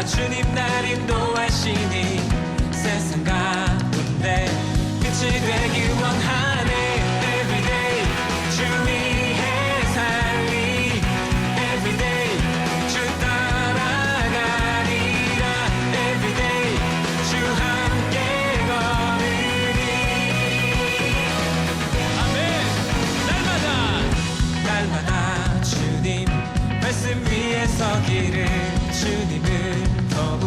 날마다 주님 날 인도하시니 세상 가운데 빛이 되길 원하네. Everyday 주 위해 살리. Everyday 주 따라가리라. Everyday 주 함께 걸으리. 아멘. 날마다 주님 말씀 위에 서기를 주님을 더욱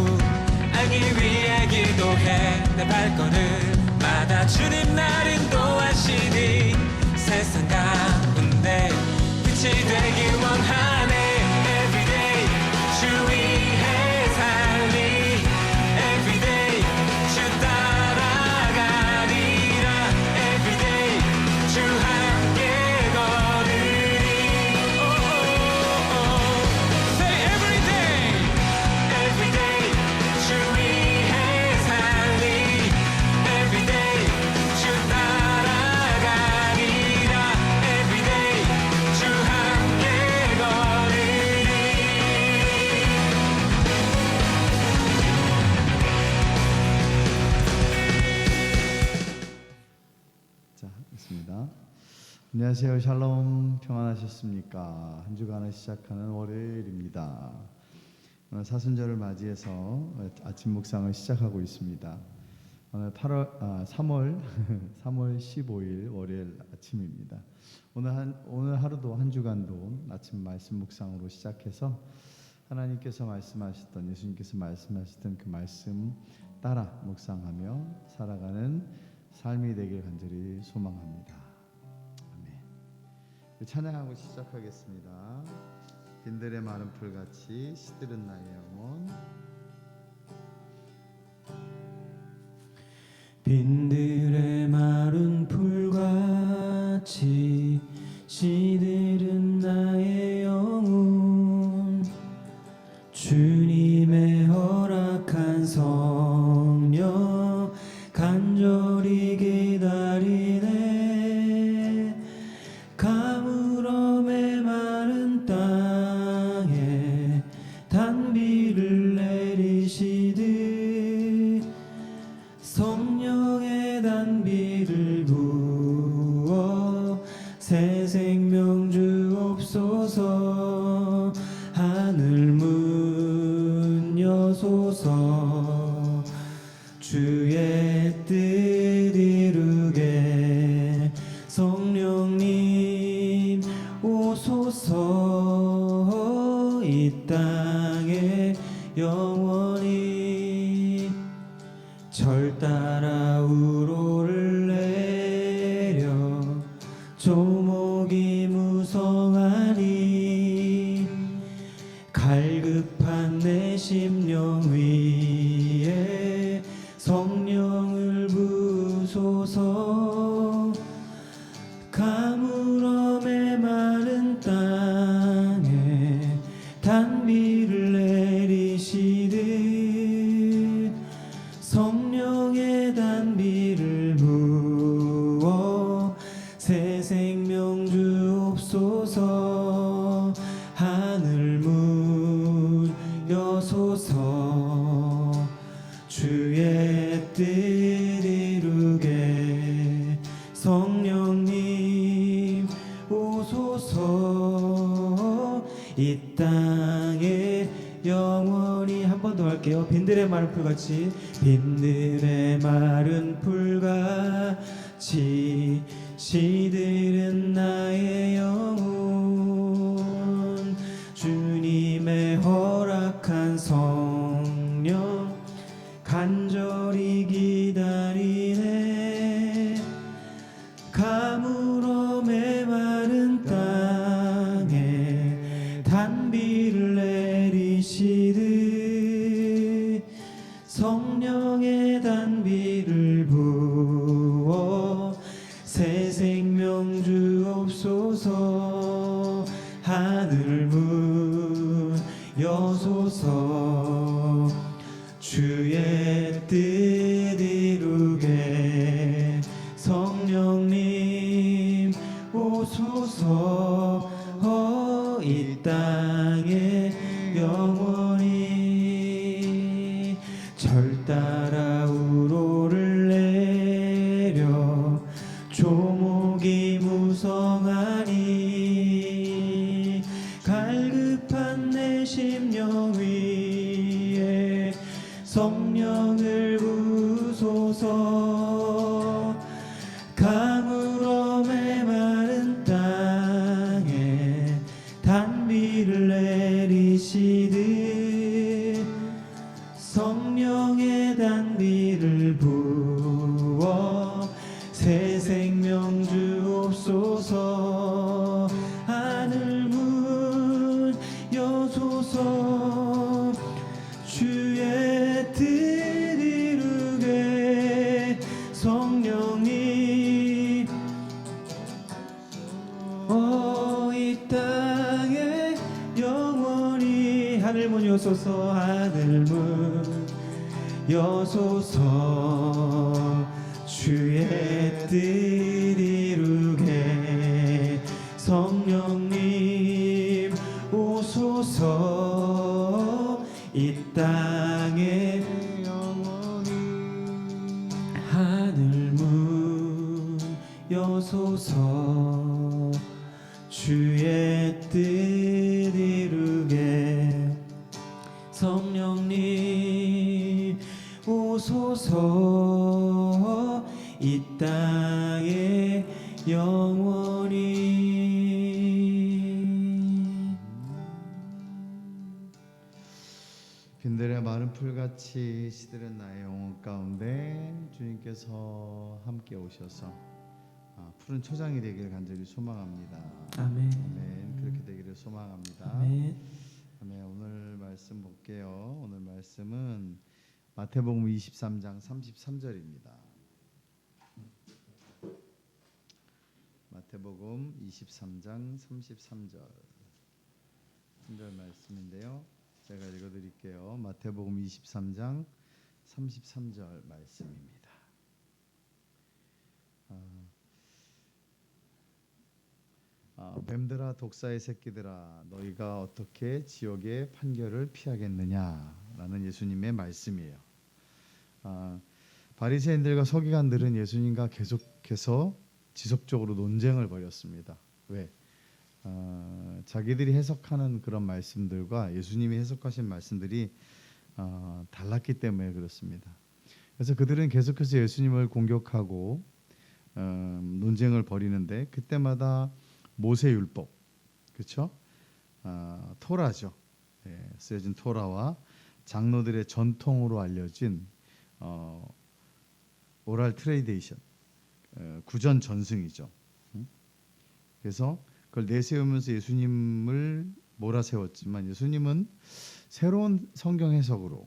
알기 위해 기도해. 내 발걸음마다 주님 날 인도하시니 세상 가운데 빛이 되길 원하네. Everyday 주 위해 살리. Everyday 주 따라가리라. Everyday 주 함께 걸으리. Say everyday. Everyday 주 위해 살리. Everyday 주 따라가리라. Everyday 주 함께 걸으리. 자, 있습니다. 안녕하세요. 샬롬, 평안하셨습니까? 한 주간을 시작하는 월요일입니다. 오늘 사순절을 맞이해서 아침 묵상을 시작하고 있습니다. 오늘 3월 15일 월요일 아침입니다. 오늘 하루도 한 주간도 아침 말씀 묵상으로 시작해서 하나님께서 말씀하셨던, 예수님께서 말씀하셨던 그 말씀 따라 묵상하며 살아가는 삶이 되길 간절히 소망합니다. 아멘. 찬양하고 시작하겠습니다. 빈들의 마른 풀같이 시들은 나의 영혼. 빈들의 마른 풀같이 시들은 나의 영혼, 주님의 허락한 성령 간절히 기다리네. 가물음에 마른 땅에 단비를 내리시듯 성령의 단비를 부어 새 생명 주옵소서. 하늘 문 여소서. 주의 뜻 이루게 성령님 오소서. 이 땅에 영원히 절 따라 우로를 내려 조목이 무성하니 갈급한 내 심령 위에 성령을 부소서. 가물음에 마른 땅에 단비를 내리시듯 성령의 단비를 부어 새 생명 주옵소서. 하늘 문 여소서. 주의 뜻 이루게 성령님 오소서. 이 땅에 영원히. 한 번 더 할게요. 빈들의 마른 풀같이. 빈들의 마른 풀같이 시들은 나의 영혼, 주님의 허락한 성령 간절히 기다리네. 가물음에 마른 땅에 단비를 내리시듯 성령의 단비를 부어 새 생명 주옵소서. 하늘 문 여소서. 주의 뜻 이루게 성령님 오소서. 이 땅에 영원히 조목이 무성하니 갈급한 내 심령 위에 성령을 부소서. 가물어 메마른 땅에 단비를 내리시듯 성령의 단비를 부어 새 생명 주옵소서. 하늘 문 여소서. 주의 뜻 이루게 성령님 이 땅에 영원히. 하늘 문 여소서. 하늘 문 여소서. 주의 뜻 이루게 성령님 오소서. 이 땅에 영원히. 하늘 문 여소서. 주의 뜻 이루게 성령님 오소서. 이 땅에 영원히. 빈들의 마른 풀같이 시들은 나의 영혼 가운데 주님께서 함께 오셔서 푸른 초장이 되기를 간절히 소망합니다. 아멘. 아멘. 그렇게 되기를 소망합니다. 아멘. 아멘. 오늘 말씀 볼게요. 오늘 말씀은 마태복음 23장 33절입니다. 마태복음 23장 33절 3절 말씀인데요. 제가 읽어드릴게요. 마태복음 23장 33절 말씀입니다. 뱀들아 독사의 새끼들아 너희가 어떻게 지옥의 판결을 피하겠느냐라는 예수님의 말씀이에요. 바리새인들과 서기관들은 예수님과 계속해서 지속적으로 논쟁을 벌였습니다. 왜? 자기들이 해석하는 그런 말씀들과 예수님이 해석하신 말씀들이 달랐기 때문에 그렇습니다. 그래서 그들은 계속해서 예수님을 공격하고 논쟁을 벌이는데 그때마다 모세율법, 그렇죠? 토라죠. 쓰여진 토라와 장로들의 전통으로 알려진 오랄 트레디션, 구전 전승이죠. 그래서 그걸 내세우면서 예수님을 몰아세웠지만 예수님은 새로운 성경 해석으로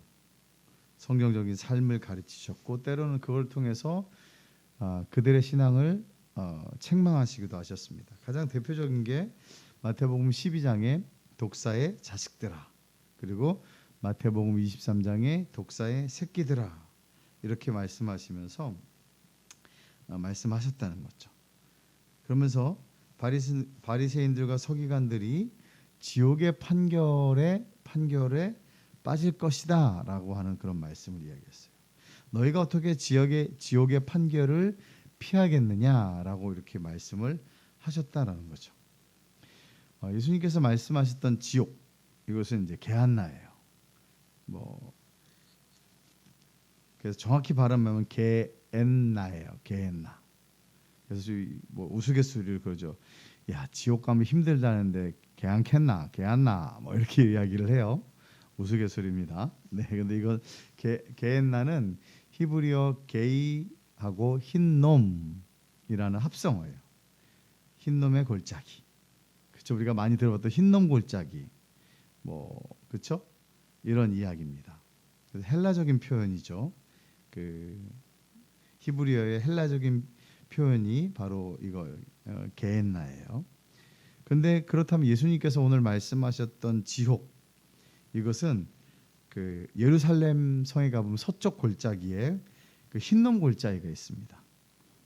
성경적인 삶을 가르치셨고 때로는 그걸 통해서 그들의 신앙을 책망하시기도 하셨습니다. 가장 대표적인 게 마태복음 12장의 독사의 자식들아, 그리고 마태복음 23장의 독사의 새끼들아 이렇게 말씀하시면서 말씀하셨다는 거죠. 그러면서 바리새인들과 서기관들이 지옥의 판결에 빠질 것이다라고 하는 그런 말씀을 이야기했어요. 너희가 어떻게 지옥의 판결을 피하겠느냐라고 이렇게 말씀을 하셨다라는 거죠. 예수님께서 말씀하셨던 지옥, 이것은 이제 게한나예요. 그래서 정확히 발음하면 게엔나예요. 게엔나. 그래서 우스갯소리를 그러죠. 야, 지옥 가면 힘들다는데 게안겠나, 게안나 뭐 이렇게 이야기를 해요. 우스갯소리입니다. 네, 근데 이건 게엔나는 히브리어 게이하고 흰놈이라는 합성어예요. 흰놈의 골짜기. 그렇죠? 우리가 많이 들어봤던 흰놈 골짜기. 그렇죠? 이런 이야기입니다. 그래서 헬라적인 표현이죠. 그 히브리어의 헬라적인 표현이 바로 이거 게엔나예요. 그런데 그렇다면 예수님께서 오늘 말씀하셨던 지옥, 이것은 그 예루살렘 성에 가보면 서쪽 골짜기에 그 흰놈 골짜기가 있습니다.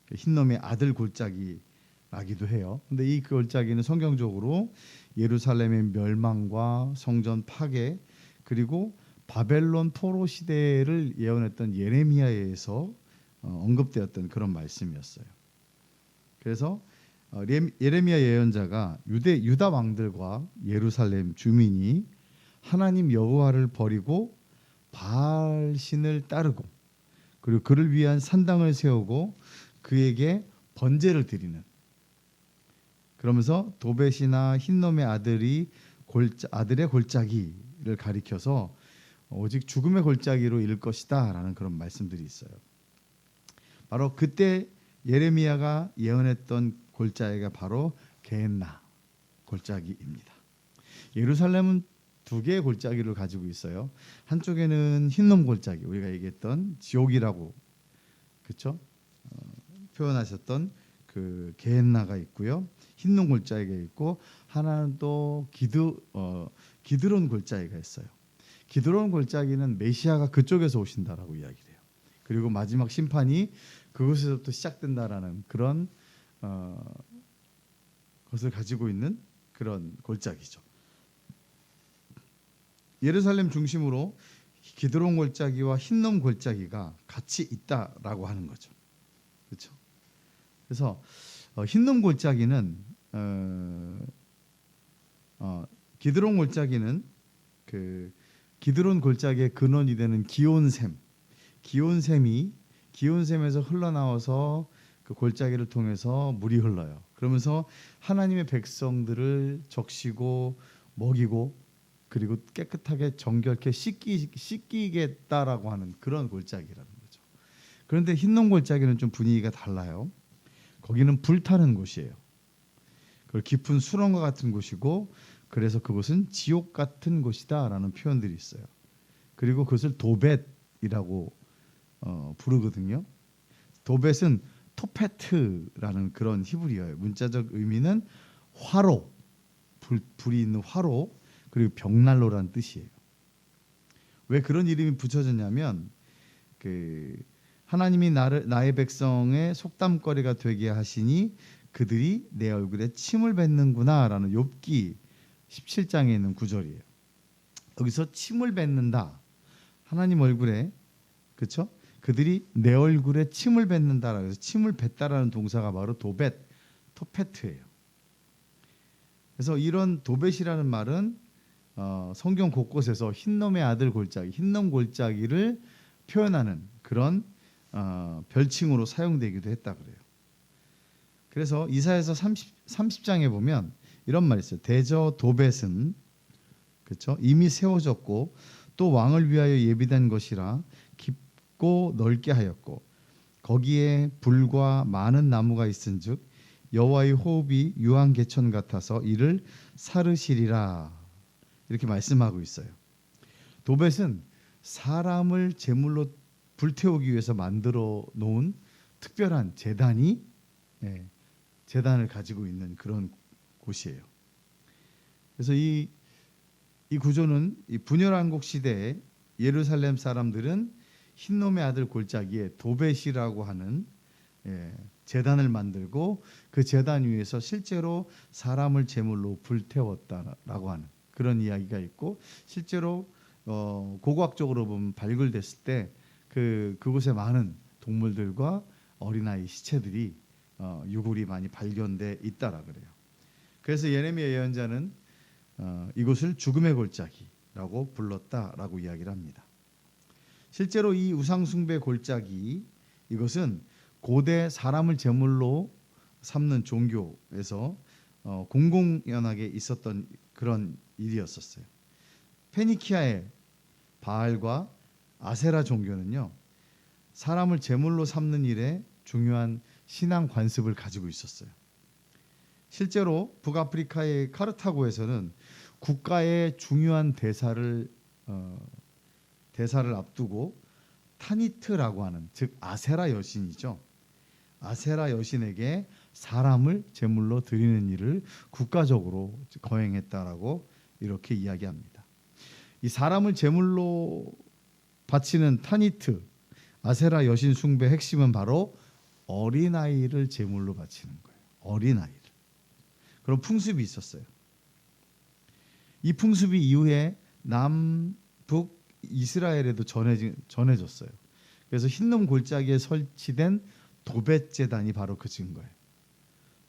그 흰놈의 아들 골짜기라기도 해요. 근데 이 골짜기는 성경적으로 예루살렘의 멸망과 성전 파괴, 그리고 바벨론 포로 시대를 예언했던 예레미야에서 언급되었던 그런 말씀이었어요. 그래서 예레미야 예언자가 유다 왕들과 예루살렘 주민이 하나님 여호와를 버리고 바알 신을 따르고 그리고 그를 위한 산당을 세우고 그에게 번제를 드리는, 그러면서 도벳이나 흰놈의 아들의 골짜기를 가리켜서 오직 죽음의 골짜기로 이를 것이다라는 그런 말씀들이 있어요. 바로 그때 예레미야가 예언했던 골짜기가 바로 게헨나 골짜기입니다. 예루살렘은 두 개의 골짜기를 가지고 있어요. 한쪽에는 흰놈 골짜기, 우리가 얘기했던 지옥이라고 그렇죠? 표현하셨던 그 게헨나가 있고요. 흰놈 골짜기가 있고 하나는 또 기드론 골짜기가 있어요. 기드론 골짜기는 메시아가 그쪽에서 오신다라고 이야기를 해요. 그리고 마지막 심판이 그곳에서부터 시작된다라는 그런 것을 가지고 있는 그런 골짜기죠. 예루살렘 중심으로 기드론 골짜기와 흰놈 골짜기가 같이 있다라고 하는 거죠. 그렇죠? 그래서 흰놈 골짜기는 기드론 골짜기는 그 기드론 골짜기의 근원이 되는 기온샘에서 흘러나와서 그 골짜기를 통해서 물이 흘러요. 그러면서 하나님의 백성들을 적시고 먹이고 그리고 깨끗하게 정결케 씻기겠다라고 하는 그런 골짜기라는 거죠. 그런데 흰놈 골짜기는 좀 분위기가 달라요. 거기는 불타는 곳이에요. 그 깊은 수렁과 같은 곳이고, 그래서 그곳은 지옥 같은 곳이다라는 표현들이 있어요. 그리고 그것을 도벳이라고 부르거든요. 도벳은 토페트라는 그런 히브리어예요. 문자적 의미는 화로, 불이 있는 화로, 그리고 벽난로라는 뜻이에요. 왜 그런 이름이 붙여졌냐면 하나님이 나의 백성의 속담거리가 되게 하시니 그들이 내 얼굴에 침을 뱉는구나라는 욥기 17장에 있는 구절이에요. 여기서 침을 뱉는다, 하나님 얼굴에, 그렇죠? 그들이 내 얼굴에 침을 뱉는다라고 해서 침을 뱉다라는 동사가 바로 토페트예요. 그래서 이런 도벳이라는 말은 성경 곳곳에서 흰놈의 아들 골짜기, 흰놈 골짜기를 표현하는 그런 별칭으로 사용되기도 했다 그래요. 그래서 이사야서 30장에 보면 이런 말이 있어요. 대저 도벳은, 그렇죠? 이미 세워졌고 또 왕을 위하여 예비된 것이라 깊고 넓게 하였고 거기에 불과 많은 나무가 있은즉 여호와의 호흡이 유황 개천 같아서 이를 사르시리라, 이렇게 말씀하고 있어요. 도벳은 사람을 제물로 불태우기 위해서 만들어 놓은 특별한 제단을 가지고 있는 그런 곳이에요. 그래서 이 구조는 이 분열왕국 시대에 예루살렘 사람들은 흰놈의 아들 골짜기에 도벳이라고 하는 제단을 만들고 그 제단 위에서 실제로 사람을 제물로 불태웠다라고 하는 그런 이야기가 있고, 실제로 고고학적으로 보면 발굴됐을 때 그곳에 많은 동물들과 어린아이 시체들이 유골이 많이 발견돼 있다라 그래요. 그래서 예레미야 예언자는 이곳을 죽음의 골짜기라고 불렀다라고 이야기를 합니다. 실제로 이 우상숭배 골짜기, 이것은 고대 사람을 제물로 삼는 종교에서 공공연하게 있었던 그런 일이었었어요. 페니키아의 바알과 아세라 종교는요, 사람을 제물로 삼는 일에 중요한 신앙 관습을 가지고 있었어요. 실제로 북아프리카의 카르타고에서는 국가의 중요한 대사를 앞두고 타니트라고 하는, 즉 아세라 여신이죠. 아세라 여신에게 사람을 제물로 드리는 일을 국가적으로 거행했다라고 이렇게 이야기합니다. 이 사람을 제물로 바치는 타니트, 아세라 여신 숭배 핵심은 바로 어린아이를 제물로 바치는 거예요. 어린아이를. 그런 풍습이 있었어요. 이 풍습이 이후에 남북 이스라엘에도 전해졌어요. 그래서 흰놈 골짜기에 설치된 도벳 제단이 바로 그 증거예요.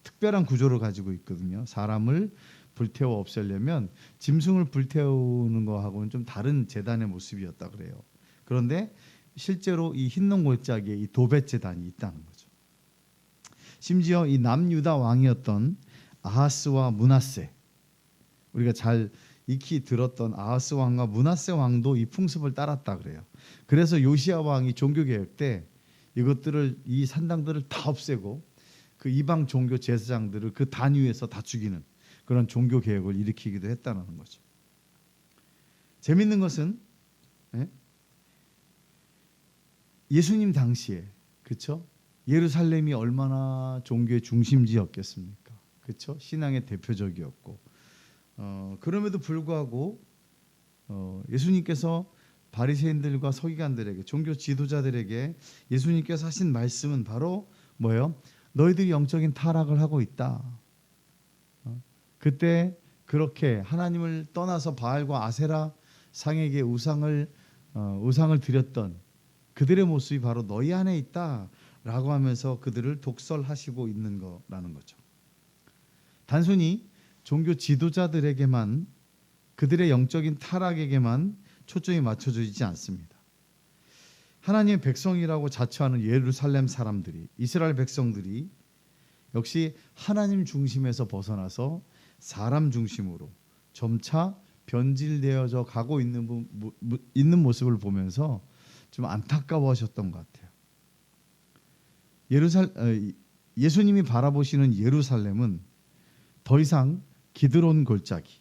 특별한 구조를 가지고 있거든요. 사람을 불태워 없애려면 짐승을 불태우는 거하고는 좀 다른 제단의 모습이었다 그래요. 그런데 실제로 이 흰놈 골짜기에 이 도벳 제단이 있다는 거죠. 심지어 이 남유다 왕이었던 아하스와 므낫세, 우리가 잘 익히 들었던 아하스 왕과 므낫세 왕도 이 풍습을 따랐다 그래요. 그래서 요시야 왕이 종교 개혁 때 이것들을, 이 산당들을 다 없애고 그 이방 종교 제사장들을 그 단 위에서 다 죽이는 그런 종교 개혁을 일으키기도 했다는 거죠. 재밌는 것은 예수님 당시에, 그렇죠? 예루살렘이 얼마나 종교의 중심지였겠습니까? 그렇죠? 신앙의 대표적이었고, 그럼에도 불구하고 예수님께서 바리새인들과 서기관들에게, 종교 지도자들에게 예수님께서 하신 말씀은 바로 뭐예요? 너희들이 영적인 타락을 하고 있다. 그때 그렇게 하나님을 떠나서 바알과 아세라 상에게 우상을 드렸던 그들의 모습이 바로 너희 안에 있다라고 하면서 그들을 독설하시고 있는 거라는 거죠. 단순히 종교 지도자들에게만, 그들의 영적인 타락에게만 초점이 맞춰져 있지 않습니다. 하나님의 백성이라고 자처하는 예루살렘 사람들이, 이스라엘 백성들이 역시 하나님 중심에서 벗어나서 사람 중심으로 점차 변질되어져 가고 있는 모습을 보면서 좀 안타까워하셨던 것 같아요. 예수님이 바라보시는 예루살렘은 더 이상 기드론 골짜기,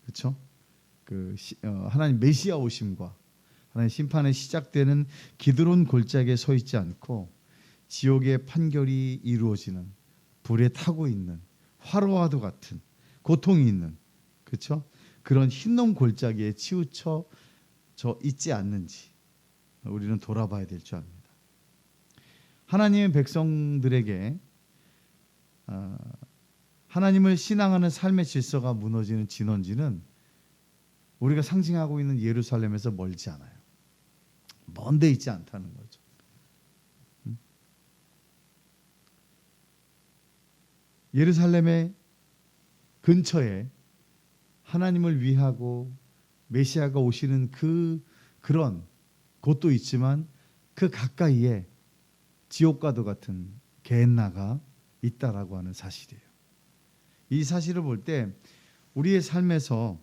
그렇죠? 하나님 메시아 오심과 하나님 심판의 시작되는 기드론 골짜기에 서 있지 않고 지옥의 판결이 이루어지는, 불에 타고 있는, 화로와도 같은 고통이 있는, 그렇죠? 그런 흰놈 골짜기에 치우쳐 있지 않는지 우리는 돌아봐야 될 줄 압니다. 하나님의 백성들에게 하나님을 신앙하는 삶의 질서가 무너지는 진원지는 우리가 상징하고 있는 예루살렘에서 멀지 않아요. 먼 데 있지 않다는 거죠. 예루살렘의 근처에 하나님을 위하고 메시아가 오시는 그런 곳도 있지만 그 가까이에 지옥과도 같은 게헨나가 있다라고 하는 사실이에요. 이 사실을 볼 때 우리의 삶에서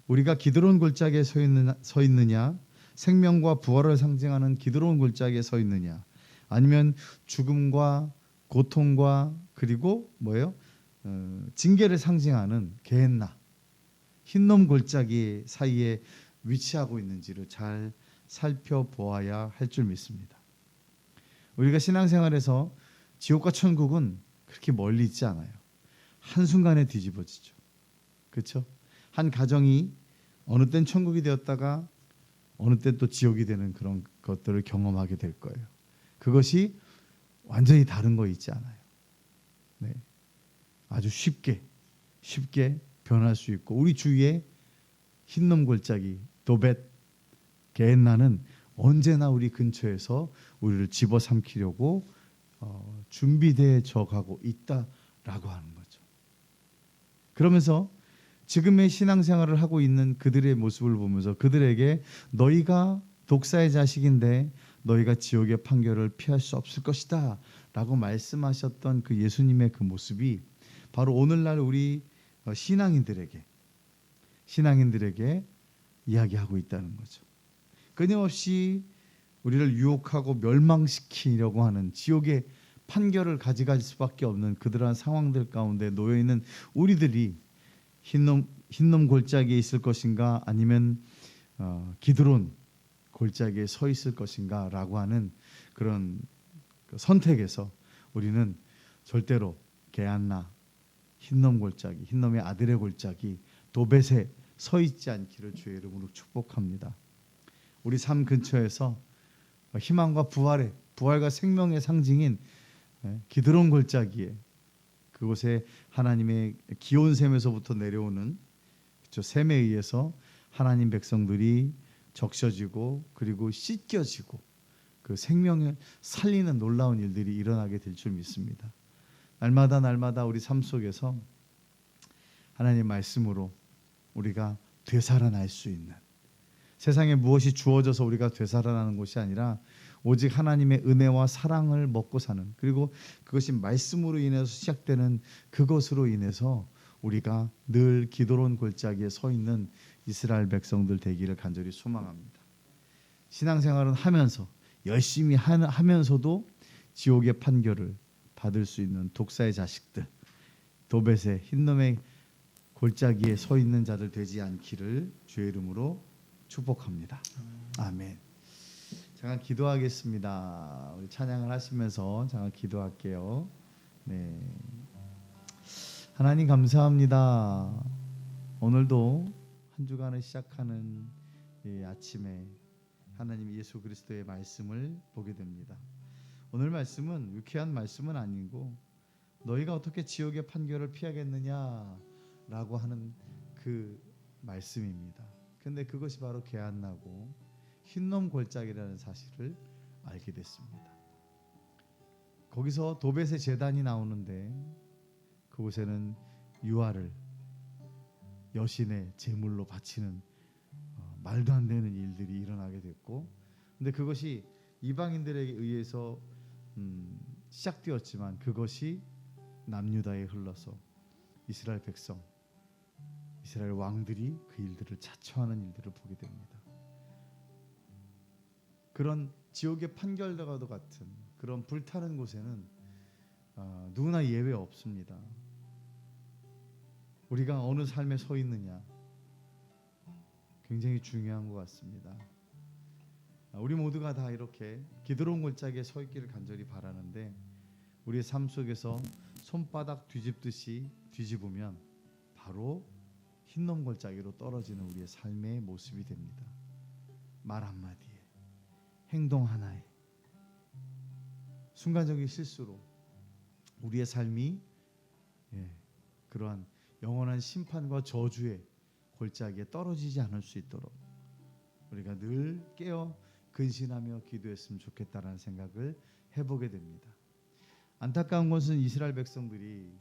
우리가 기드론 골짜기에 서 있느냐, 생명과 부활을 상징하는 기드론 골짜기에 서 있느냐, 아니면 죽음과 고통과 그리고 뭐예요? 징계를 상징하는 게헨나, 흰놈 골짜기 사이에 위치하고 있는지를 잘 살펴보아야 할 줄 믿습니다. 우리가 신앙생활에서 지옥과 천국은 그렇게 멀리 있지 않아요. 한순간에 뒤집어지죠. 그렇죠? 한 가정이 어느 땐 천국이 되었다가 어느 땐 또 지옥이 되는 그런 것들을 경험하게 될 거예요. 그것이 완전히 다른 거 있지 않아요. 네. 아주 쉽게 변할 수 있고, 우리 주위에 흰놈 골짜기, 도벳, 게헨나는 언제나 우리 근처에서 우리를 집어삼키려고 준비되어 가고 있다라고 하는 거죠. 그러면서 지금의 신앙생활을 하고 있는 그들의 모습을 보면서 그들에게 너희가 독사의 자식인데 너희가 지옥의 판결을 피할 수 없을 것이다 라고 말씀하셨던 그 예수님의 그 모습이 바로 오늘날 우리 신앙인들에게 이야기하고 있다는 거죠. 끊임없이 우리를 유혹하고 멸망시키려고 하는 지옥의 판결을 가져갈 수밖에 없는 그러한 상황들 가운데 놓여 있는 우리들이 흰놈 골짜기에 있을 것인가, 아니면 기드론 골짜기에 서 있을 것인가라고 하는 그런 선택에서 우리는 절대로 게헨나, 흰놈 골짜기, 흰놈의 아들의 골짜기, 도벳에 서 있지 않기를 주의 이름으로 축복합니다. 우리 삶 근처에서 희망과 부활과 생명의 상징인 기드론 골짜기에, 그곳에 하나님의 기온샘에서부터 내려오는 샘에 의해서 하나님 백성들이 적셔지고 그리고 씻겨지고 그 생명을 살리는 놀라운 일들이 일어나게 될 줄 믿습니다. 날마다 우리 삶 속에서 하나님 말씀으로 우리가 되살아날 수 있는, 세상에 무엇이 주어져서 우리가 되살아나는 것이 아니라 오직 하나님의 은혜와 사랑을 먹고 사는, 그리고 그것이 말씀으로 인해서 시작되는 그것으로 인해서 우리가 늘 기도로운 골짜기에 서 있는 이스라엘 백성들 되기를 간절히 소망합니다. 신앙생활은 하면서 열심히 하면서도 지옥의 판결을 받을 수 있는 독사의 자식들, 도벳의 흰놈의 골짜기에 서 있는 자들 되지 않기를 주의 이름으로 축복합니다. 아멘. 잠깐 기도하겠습니다. 우리 찬양을 하시면서 잠깐 기도할게요. 네. 하나님 감사합니다. 오늘도 한 주간을 시작하는 이 아침에 하나님 예수 그리스도의 말씀을 보게 됩니다. 오늘 말씀은 유쾌한 말씀은 아니고 너희가 어떻게 지옥의 판결을 피하겠느냐라고 하는 그 말씀입니다. 근데 그것이 바로 개안나고 흰놈 골짜기라는 사실을 알게 됐습니다. 거기서 도벳의 제단이 나오는데 그곳에는 유아를 여신의 제물로 바치는 말도 안 되는 일들이 일어나게 됐고, 근데 그것이 이방인들에게 의해서 시작되었지만 그것이 남유다에 흘러서 이스라엘 백성, 이스라엘 왕들이 그 일들을 자처하는 일들을 보게 됩니다. 그런 지옥의 판결과도 같은 그런 불타는 곳에는 누구나 예외 없습니다. 우리가 어느 삶에 서 있느냐 굉장히 중요한 것 같습니다. 우리 모두가 다 이렇게 기드론 골짜기에 서 있기를 간절히 바라는데 우리의 삶 속에서 손바닥 뒤집듯이 뒤집으면 바로 흰놈 골짜기로 떨어지는 우리의 삶의 모습이 됩니다. 말 한마디에, 행동 하나에, 순간적인 실수로 우리의 삶이 그러한 영원한 심판과 저주의 골짜기에 떨어지지 않을 수 있도록 우리가 늘 깨어 근신하며 기도했으면 좋겠다라는 생각을 해보게 됩니다. 안타까운 것은 이스라엘 백성들이,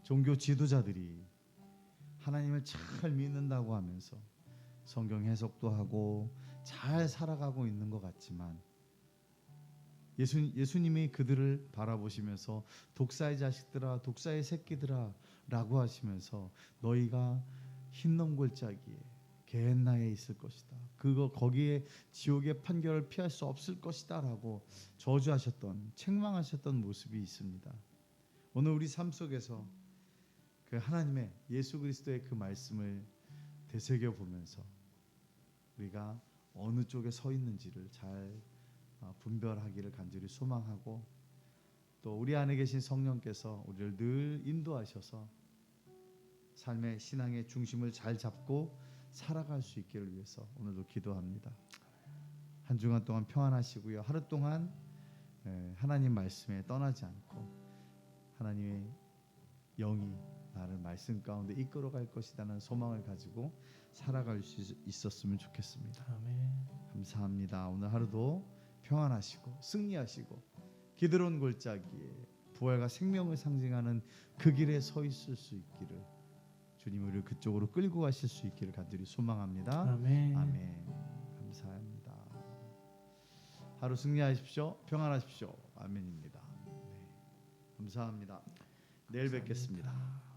종교 지도자들이 하나님을 잘 믿는다고 하면서 성경 해석도 하고 잘 살아가고 있는 것 같지만 예수님이 그들을 바라보시면서 독사의 자식들아, 독사의 새끼들아 라고 하시면서 너희가 흰놈 골짜기에 게헨나에 있을 것이다. 거기에 지옥의 판결을 피할 수 없을 것이다 라고 저주하셨던, 책망하셨던 모습이 있습니다. 오늘 우리 삶 속에서 그 하나님의 예수 그리스도의 그 말씀을 되새겨 보면서 우리가 어느 쪽에 서 있는지를 잘 분별하기를 간절히 소망하고, 또 우리 안에 계신 성령께서 우리를 늘 인도하셔서 삶의 신앙의 중심을 잘 잡고 살아갈 수 있기를 위해서 오늘도 기도합니다. 한 주간 동안 평안하시고요. 하루 동안 하나님 말씀에 떠나지 않고 하나님의 영이 나를 말씀 가운데 이끌어갈 것이라는 소망을 가지고 살아갈 수 있었으면 좋겠습니다. 아멘. 감사합니다. 오늘 하루도 평안하시고 승리하시고 기드론 골짜기에 부활과 생명을 상징하는 그 길에 서 있을 수 있기를 주님 우리를 그쪽으로 끌고 가실 수 있기를 간절히 소망합니다. 아멘. 아멘. 감사합니다. 하루 승리하십시오. 평안하십시오. 아멘입니다. 네. 감사합니다. 내일 뵙겠습니다.